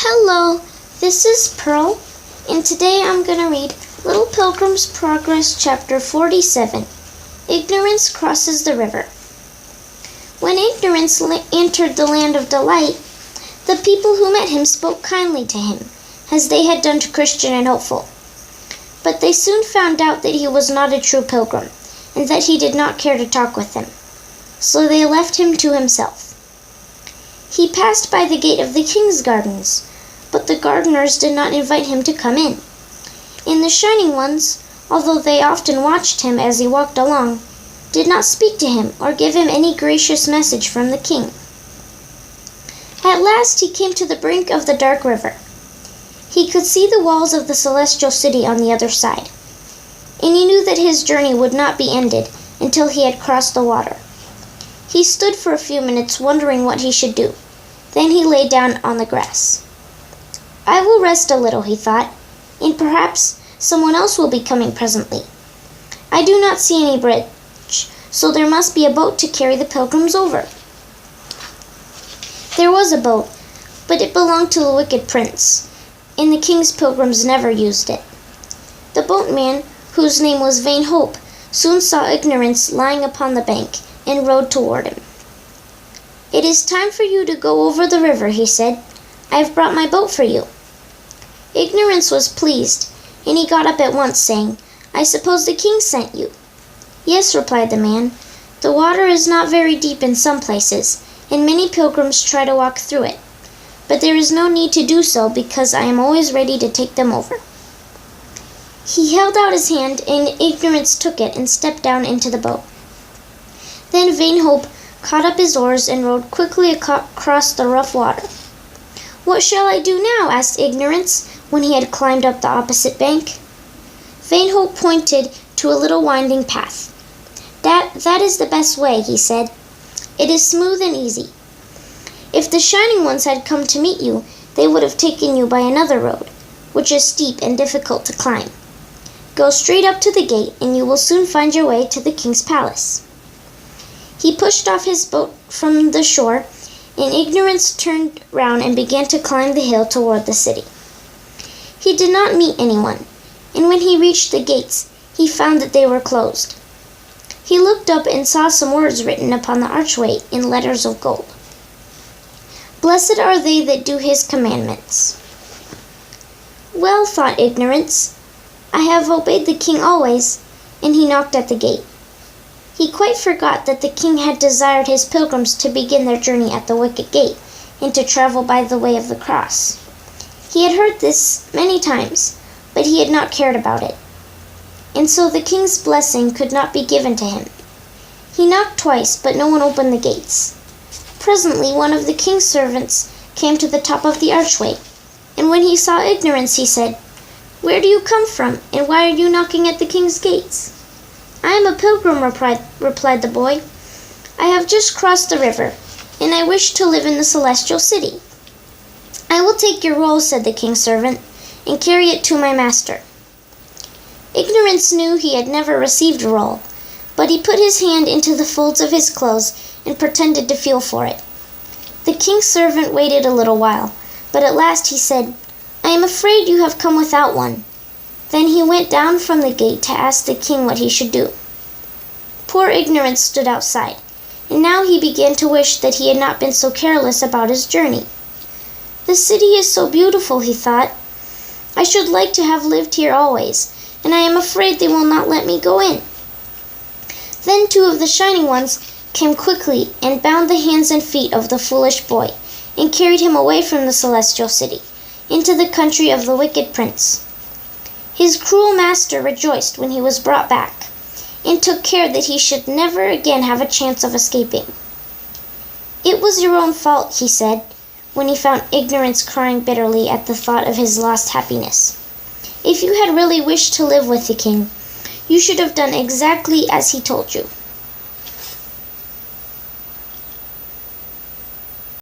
Hello, this is Pearl, and today I'm going to read Little Pilgrim's Progress, Chapter 47. Ignorance Crosses the River. When Ignorance entered the land of delight, the people who met him spoke kindly to him, as they had done to Christian and Hopeful. But they soon found out that he was not a true pilgrim, and that he did not care to talk with them. So they left him to himself. He passed by the gate of the king's gardens, but the gardeners did not invite him to come in. And the Shining Ones, although they often watched him as he walked along, did not speak to him or give him any gracious message from the king. At last he came to the brink of the dark river. He could see the walls of the celestial city on the other side, and he knew that his journey would not be ended until he had crossed the water. He stood for a few minutes wondering what he should do. Then he lay down on the grass. I will rest a little, he thought, and perhaps someone else will be coming presently. I do not see any bridge, so there must be a boat to carry the pilgrims over. There was a boat, but it belonged to the wicked prince, and the king's pilgrims never used it. The boatman, whose name was Vain Hope, soon saw Ignorance lying upon the bank, and rowed toward him. It is time for you to go over the river, he said. I have brought my boat for you. Ignorance was pleased, and he got up at once, saying, I suppose the king sent you. Yes, replied the man. The water is not very deep in some places, and many pilgrims try to walk through it. But there is no need to do so, because I am always ready to take them over. He held out his hand, and Ignorance took it and stepped down into the boat. Then Vain Hope caught up his oars and rowed quickly across the rough water. What shall I do now? Asked Ignorance, when he had climbed up the opposite bank. Vain Hope pointed to a little winding path. That is the best way, he said. It is smooth and easy. If the Shining Ones had come to meet you, they would have taken you by another road, which is steep and difficult to climb. Go straight up to the gate, and you will soon find your way to the king's palace. He pushed off his boat from the shore, and Ignorance turned round and began to climb the hill toward the city. He did not meet anyone, and when he reached the gates, he found that they were closed. He looked up and saw some words written upon the archway in letters of gold. Blessed are they that do his commandments. Well, thought Ignorance, I have obeyed the king always, and he knocked at the gate. He quite forgot that the king had desired his pilgrims to begin their journey at the wicket gate, and to travel by the way of the cross. He had heard this many times, but he had not cared about it, and so the king's blessing could not be given to him. He knocked twice, but no one opened the gates. Presently one of the king's servants came to the top of the archway, and when he saw Ignorance, he said, Where do you come from, and why are you knocking at the king's gates? I am a pilgrim, replied the boy. I have just crossed the river, and I wish to live in the celestial city. I will take your roll, said the king's servant, and carry it to my master. Ignorance knew he had never received a roll, but he put his hand into the folds of his clothes and pretended to feel for it. The king's servant waited a little while, but at last he said, I am afraid you have come without one. Then he went down from the gate to ask the king what he should do. Poor Ignorance stood outside, and now he began to wish that he had not been so careless about his journey. The city is so beautiful, he thought. I should like to have lived here always, and I am afraid they will not let me go in. Then two of the Shining Ones came quickly and bound the hands and feet of the foolish boy, and carried him away from the celestial city, into the country of the wicked prince. His cruel master rejoiced when he was brought back, and took care that he should never again have a chance of escaping. It was your own fault, he said, when he found Ignorance crying bitterly at the thought of his lost happiness. If you had really wished to live with the king, you should have done exactly as he told you.